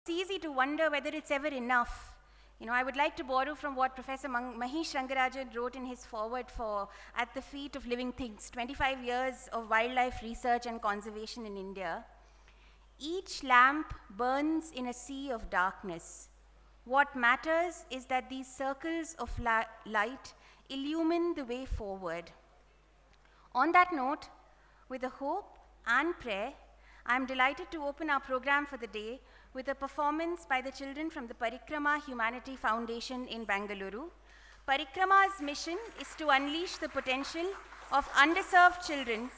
easy to wonder whether it's ever enough. I would like to borrow from what Professor Mahesh Rangarajan wrote in his foreword for At the Feet of Living Things, 25 years of wildlife research and conservation in India. Each lamp burns in a sea of darkness. What matters is that these circles of light illumine the way forward. On that note, with a hope and prayer, I am delighted to open our program for the day with a performance by the children from the Parikrama Humanity Foundation in Bengaluru. Parikrama's mission is to unleash the potential of underserved children,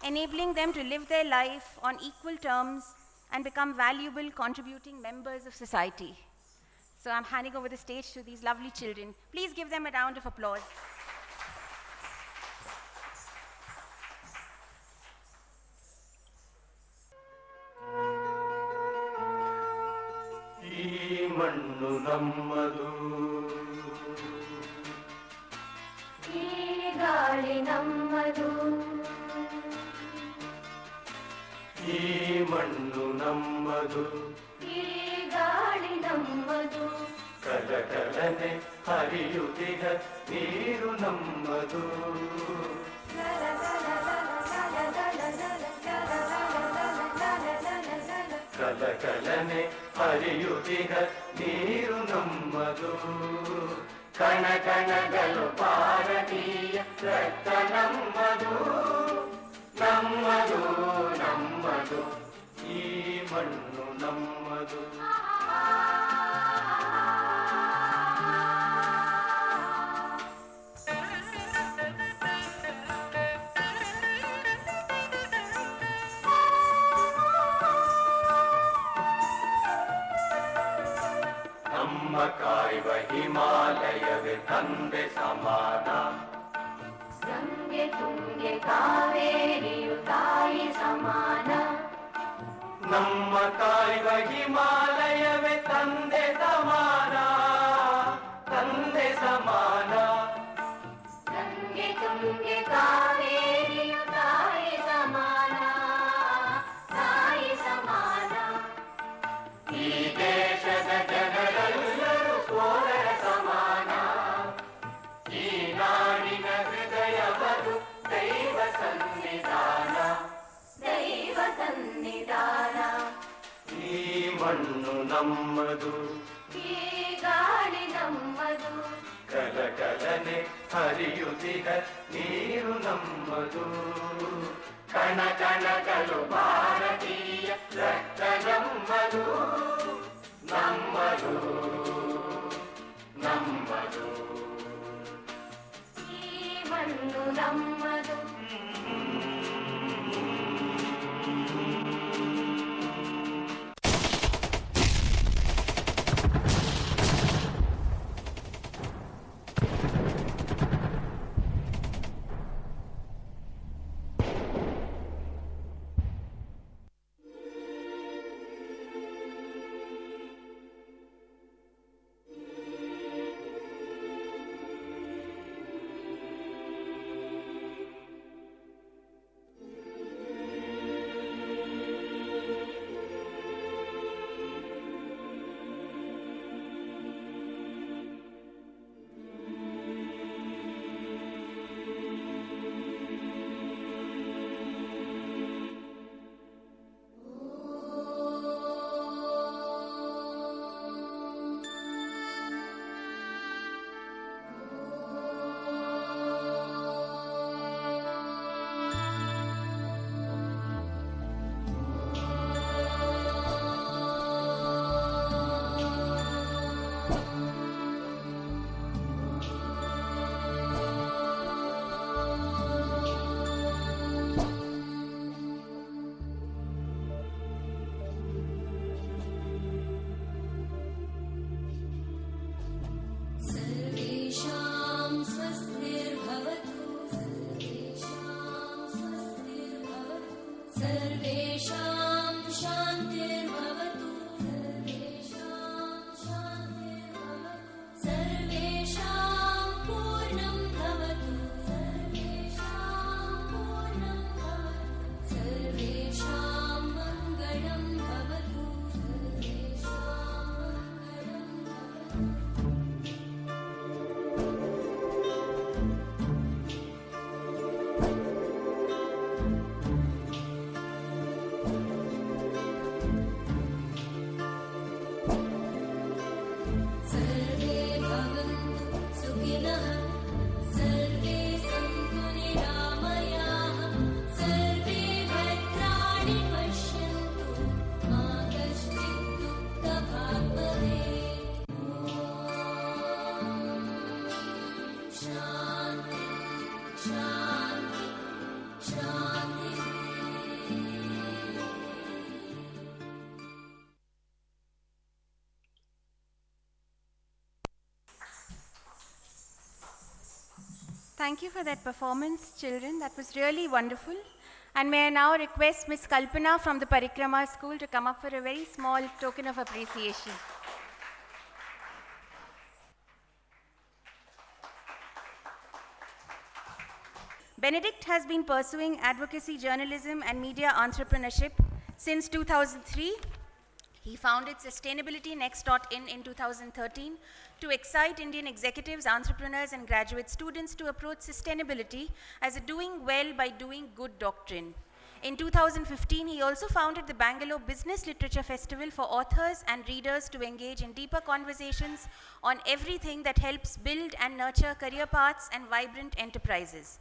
enabling them to live their life on equal terms and become valuable, contributing members of society. So I'm handing over the stage to these lovely children. Please give them a round of applause. ಮಣ್ಣು ನಮ್ಮದು, ಈ ಗಾಳಿ ನಮ್ಮದು, ಈ ಮಣ್ಣು ನಮ್ಮದು, ಈ ಗಾಳಿ ನಮ್ಮದು, ಕಲಕಲನೆ ಹರಿಯುತ್ತಿಗ ನೀರು ನಮ್ಮದು, ಕಲಕಲನೆ ಹರಿಯುತ್ತಿಗ ನೀರು ನಮ್ಮದು, ಕಣ ಕಣಗಳು ಭಾರತೀಯ ರಕ್ತ ನಮ್ಮದು, ನಮ್ಮದು ನಮ್ಮದು, ಈ ಮಣ್ಣು ನಮ್ಮದು. ನಮ್ಮ ಕಾಯುವ ಹಿಮಾಲಯವೇ ತಂದೆ ಸಮಾನ, ಗಂಗೆ ತುಂಗೆ ಕಾವೇರಿಯು ತಾಯಿ ಸಮಾನ, ನಮ್ಮ ಕಾಯುವ ಹಿಮಾಲಯವೇ ತಂದೆ ಸಮಾನ, ತಂದೆ ಸಮಾನ, ಗಂಗೆ ತುಂಗೆ ಕಾವೇರಿಯು ತಾಯಿ ಸಮಾನ, ತಾಯಿ ಸಮಾನ, ಈ ದೇಶದ ಜನರೆಲ್ಲರೂ ಸೋದರ ಸಮಾನ, ಈ ನಾಡಿನ ಹೃದಯವರು ದೈವ ಸನ್ನಿಧಾನ, ದೈವ ಸನ್ನಿಧಾನ, ಈ ಮಣ್ಣು ನಮ್ಮದು, ಈ ಗಾಳಿ ನಮ್ಮದು, ಕಲಕಲನೆ ಹರಿಯುತ್ತಿಗ ನೀರು ನಮ್ಮದು, ಕಣ ಕಣಗಳು ಭಾರತೀಯ ರಕ್ತ ನಮ್ಮದು, ನಮ್ಮದು ನಮ್ಮದು, ಈ ಮಣ್ಣು ನಮ್ಮದು. Thank you for that performance, children. That was really wonderful. And may I now request Miss Kalpana from the Parikrama School to come up for a very small token of appreciation. Benedict has been pursuing advocacy journalism and media entrepreneurship since 2003. He founded sustainabilitynext.in in 2013 to excite Indian executives, entrepreneurs, and graduate students to approach sustainability as a doing well by doing good doctrine. In 2015, he also founded the Bangalore Business Literature Festival for authors and readers to engage in deeper conversations on everything that helps build and nurture career paths and vibrant enterprises.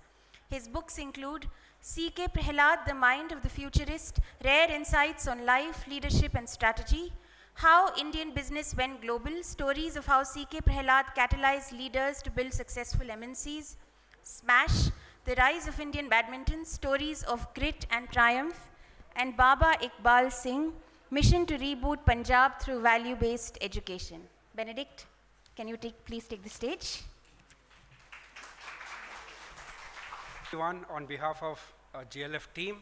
His books include C.K. Prahalad, The Mind of the Futurist, Rare Insights on Life, Leadership and Strategy, How Indian Business Went Global, Stories of How C.K. Prahalad Catalyzed Leaders to Build Successful MNCs, Smash, The Rise of Indian Badminton, Stories of Grit and Triumph, and Baba Iqbal Singh, Mission to Reboot Punjab Through Value-Based Education. Benedict, can you please take the stage? Everyone, on behalf of GLF team,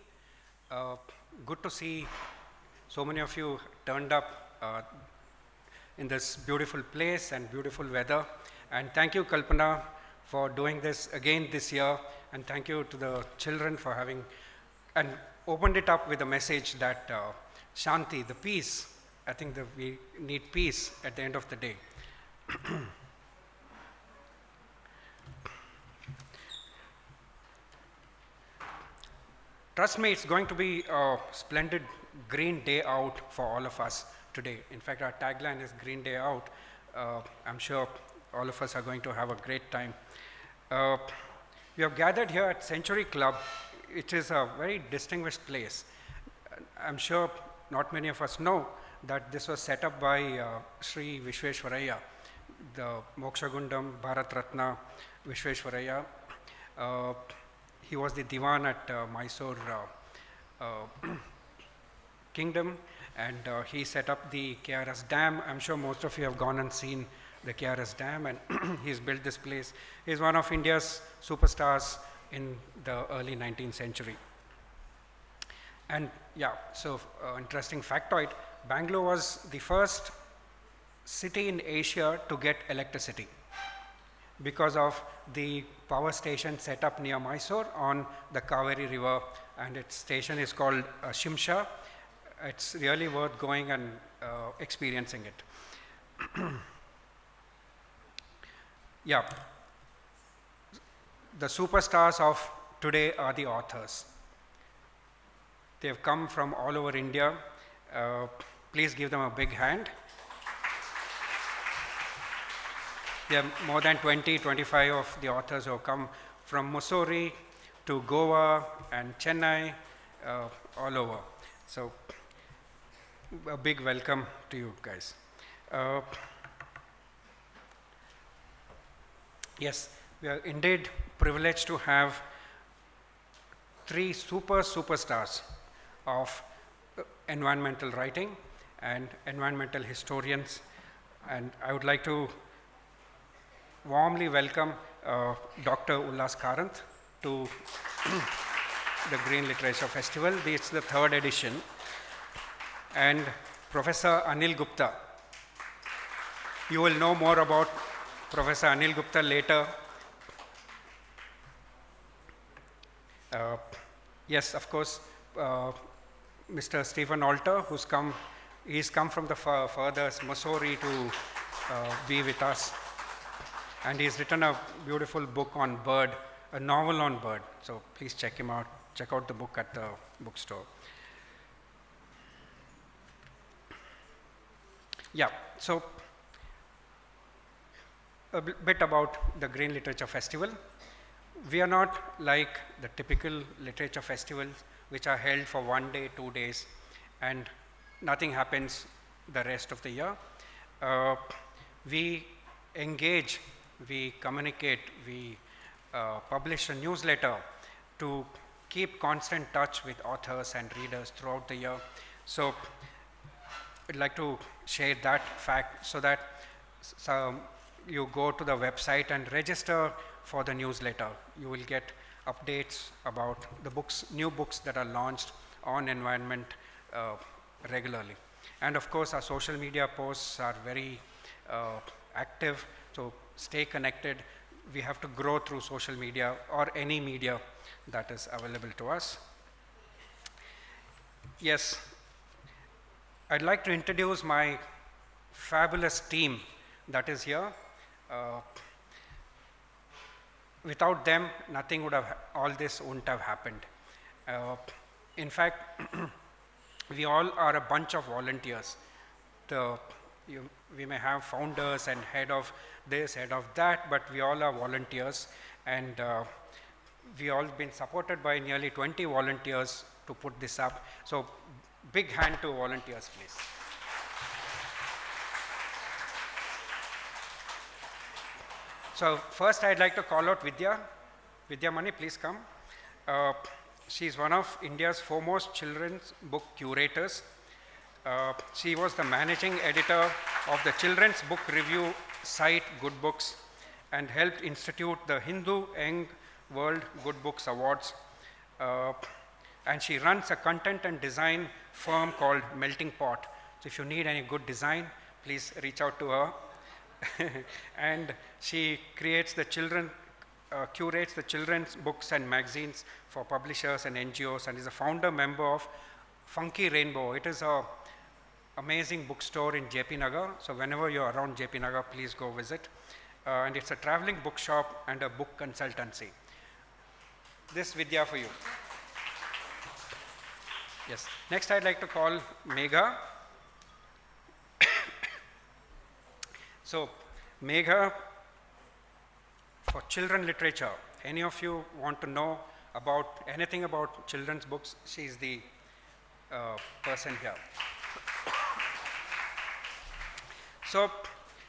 good to see so many of you turned up in this beautiful place and beautiful weather. And thank you, Kalpana, for doing this again this year. And thank you to the children for having and opened it up with a message that Shanti, the peace, I think that we need peace at the end of the day. Trust me, it's going to be a splendid green day out for all of us today. In fact, our tagline is Green Day Out. I'm sure all of us are going to have a great time. We have gathered here at Century Club, which is a very distinguished place. I'm sure not many of us know that this was set up by Sri Vishweshwaraya, the Mokshagundam Bharat Ratna Vishweshwaraya. He was the Diwan at Mysore Kingdom, and he set up the KRS Dam. I'm sure most of you have gone and seen the KRS Dam, and he's built this place. He's one of India's superstars in the early 19th century. And yeah, so interesting factoid, Bangalore was the first city in Asia to get electricity because of the power station set up near Mysore on the Kaveri River, and its station is called Shimsha. It's really worth going and experiencing it. Yeah, the superstars of today are the authors. They have come from all over India. Please give them a big hand. There are more than 20, 25 of the authors who have come from Mussoorie to Goa and Chennai, all over. So, a big welcome to you guys. Yes, we are indeed privileged to have three superstars of environmental writing and environmental historians. And I would like to warmly welcome Dr. Ullas Karanth to the Green Literature Festival. This is the third edition. And Professor Anil Gupta. You will know more about Professor Anil Gupta later. Yes, of course, Mr. Stephen Alter, he's come from the furthest Mussoorie to be with us. And he's written a beautiful book on bird, a novel on bird. So please check him out. Check out the book at the bookstore. Yeah, so a bit about the Green Literature Festival. We are not like the typical literature festivals which are held for 1 day, 2 days, and nothing happens the rest of the year. We engage, we communicate, we publish a newsletter to keep constant touch with authors and readers throughout the year. So I'd like to share that fact so that you go to the website and register for the newsletter. You will get updates about the books, new books that are launched on environment regularly. And of course, our social media posts are very active, so stay connected. We have to grow through social media or any media that is available to us. Yes, I'd like to introduce my fabulous team that is here. Without them, nothing would have, all this wouldn't have happened. In fact, we all are a bunch of volunteers. We may have founders and head of this, head of that, but we all are volunteers, and we all been supported by nearly 20 volunteers to put this up. So big hand to volunteers, please. So first I'd like to call out Vidya. Vidya Mani, please come. She's one of India's foremost children's book curators. She was the managing editor of the children's book review site Good Books and helped institute the Hindu Young World Good Books Awards. And she runs a content and design firm called Melting Pot. So if you need any good design, please reach out to her. And she creates the curates the children's books and magazines for publishers and NGOs, and is a founder member of Funky Rainbow. It is an amazing bookstore in JP Nagar. So whenever you're around JP Nagar, please go visit. And it's a traveling bookshop and a book consultancy. This Vidya for you. Yes. Next, I'd like to call Megha. So, Megha, for children literature, any of you want to know about anything about children's books, she's the person here. So,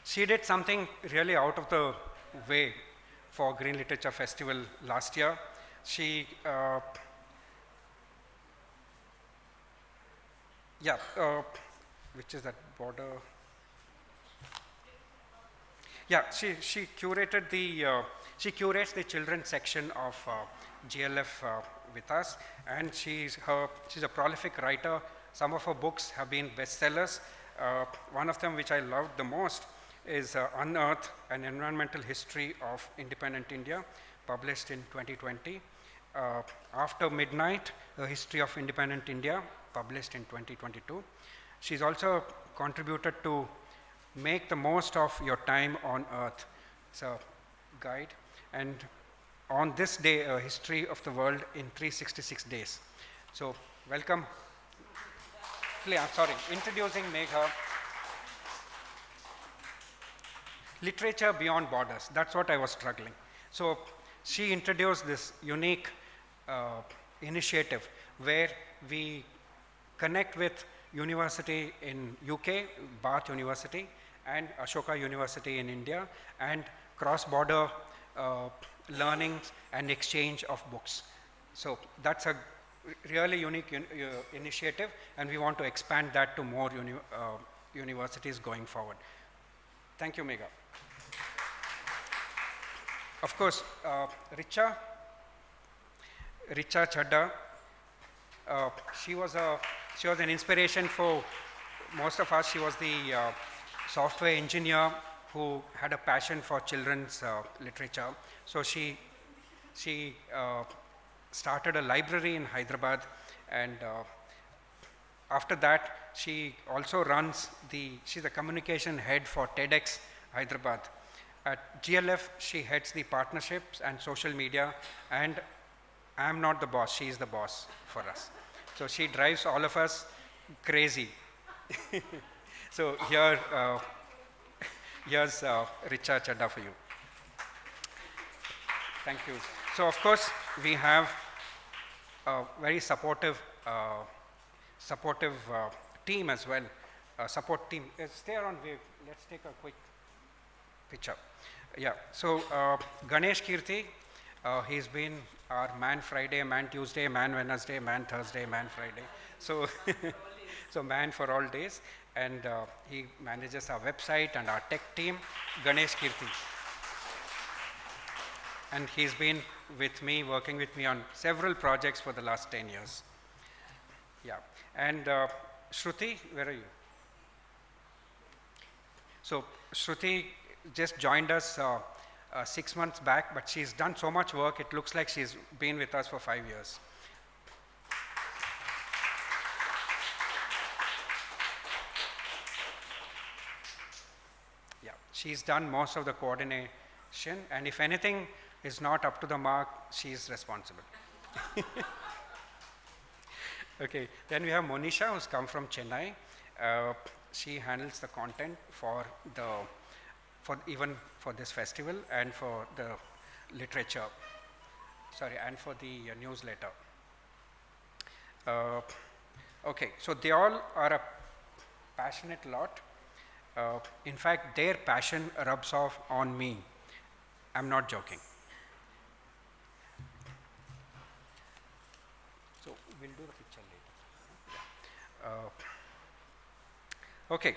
she did something really out of the way for Green Literature Festival last year. She, which is that border? Yeah, she curated the, she curates the children's section of GLF with us, and she's a prolific writer. Some of her books have been bestsellers. One of them, which I loved the most, is Unearth, an environmental history of independent India, published in 2020. After Midnight, a history of independent India, published in 2022. She's also contributed to Make the Most of Your Time on Earth. It's a guide. And on this day, a history of the world in 366 days. So, welcome. Introducing Megha. Literature beyond borders. That's what I was struggling. So, she introduced this unique initiative where we connect with university in UK, Bath University, and Ashoka University in India, and cross-border learnings and exchange of books. So that's a really unique initiative, and we want to expand that to more universities going forward. Thank you, Megha. Of course, Richa Chadda, she was an inspiration for most of us. She was the software engineer who had a passion for children's literature. So she started a library in Hyderabad, and after that she also runs she's the communication head for TEDx Hyderabad. At GLF, she heads the partnerships and social media, and I'm not the boss, she is the boss for us. So she drives all of us crazy. So here's Richa Chadda for you. Thank you. So of course, we have a very supportive team as well. Support team. Stay around. Let's take a quick picture. Yeah. So Ganesh Kirti, he's been our Man Friday, Man Tuesday, Man Wednesday, Man Thursday, Man Friday. So, so man for all days, and he manages our website and our tech team. Ganesh Kirti. and he's been with me, working with me on several projects for the last 10 years. Yeah, and Shruti, where are you? So Shruti just joined us 6 months back, but she's done so much work, it looks like she's been with us for 5 years. Yeah, she's done most of the coordination, and if anything is not up to the mark, she's responsible. Okay, then we have Monisha, who's come from Chennai. She handles the content for even for this festival and for the literature, and for the newsletter. Okay, so they all are a passionate lot. In fact, their passion rubs off on me. I'm not joking. So we'll do the picture later. Yeah. Okay.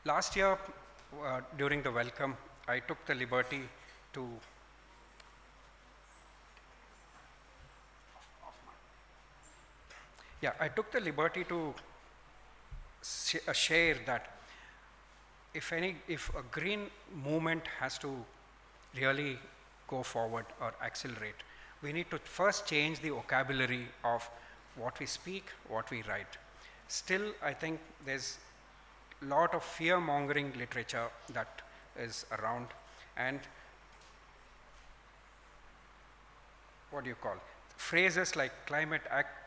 Last year, during the welcome, I took the liberty to share that if a green movement has to really go forward or accelerate, we need to first change the vocabulary of what we speak, what we write. Still, I think there's a lot of fear-mongering literature that is around, and what do you call phrases like climate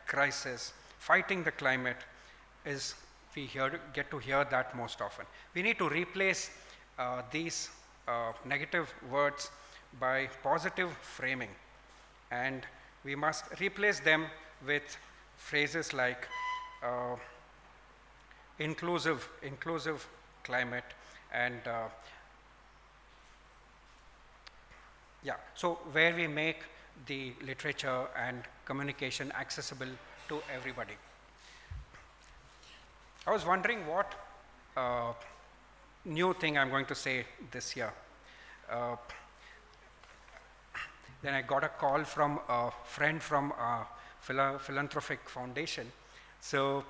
crisis, fighting the climate, we get to hear that most often. We need to replace these negative words by positive framing, and we must replace them with phrases like inclusive climate, and so where we make the literature and communication accessible to everybody. I was wondering what new thing I'm going to say this year. Then I got a call from a friend from a philanthropic foundation. So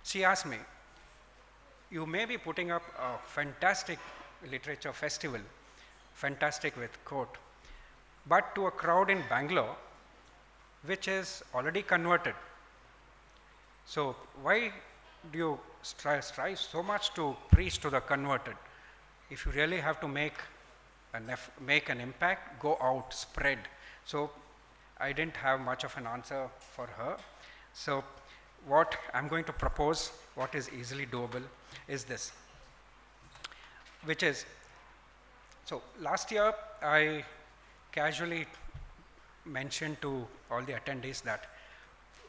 she asked me, you may be putting up a fantastic literature festival, fantastic with quote, but to a crowd in Bangalore, which is already converted. So why do you strive so much to preach to the converted? If you really have to make an impact, go out, spread. So I didn't have much of an answer for her. So what I'm going to propose, what is easily doable, is this, which is, so last year I casually mentioned to all the attendees that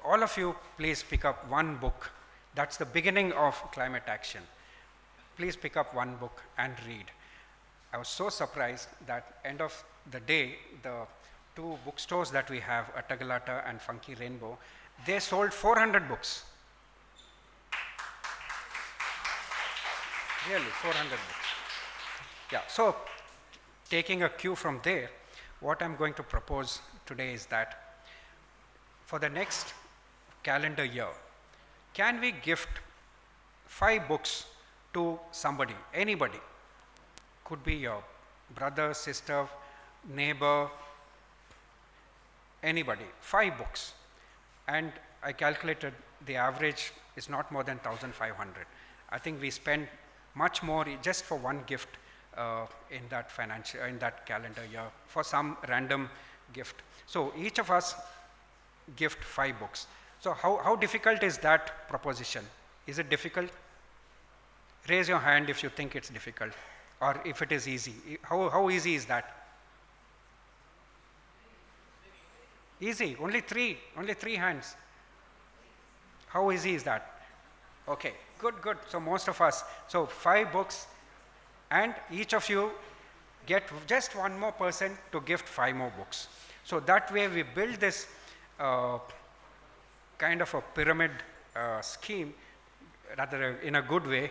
all of you please pick up one book. That's the beginning of climate action. Please pick up one book and read. I was so surprised that end of the day, the two bookstores that we have, Atagalata and Funky Rainbow, they sold 400 books. Really, 400 books. Yeah, so taking a cue from there, what I'm going to propose today is that for the next calendar year, can we gift 5 books to somebody, anybody? Could be your brother, sister, neighbor, anybody, 5 books. And I calculated the average is not more than 1,500. I think we spend much more just for one gift in that calendar year for some random gift. So each of us gift 5 books. So how difficult is that proposition? Is it difficult? Raise your hand if you think it's difficult, or if it is easy. How easy is that? Easy, only three hands. How easy is that? Okay, good. So most of us, so 5 books, and each of you get just one more person to gift 5 more books. So that way we build this kind of a pyramid scheme rather in a good way,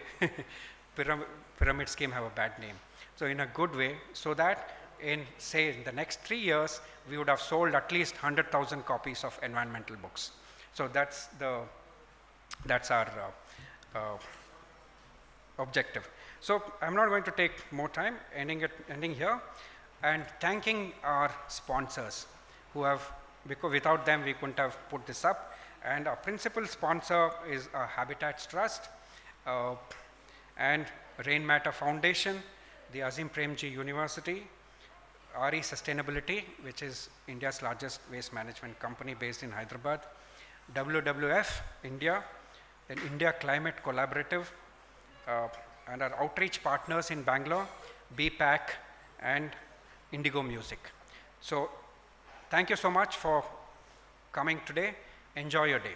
pyramid scheme have a bad name. So in a good way, so that in say in the next 3 years, we would have sold at least 100,000 copies of environmental books. So that's our objective. So I'm not going to take more time, ending here, and thanking our sponsors who have, because without them we couldn't have put this up. And our principal sponsor is Habitats Trust and Rain Matter Foundation, the Azim Premji University, RE Sustainability, which is India's largest waste management company based in Hyderabad, WWF India, then India Climate Collaborative, and our outreach partners in Bangalore, BPAC and Indigo Music. So thank you so much for coming today. Enjoy your day.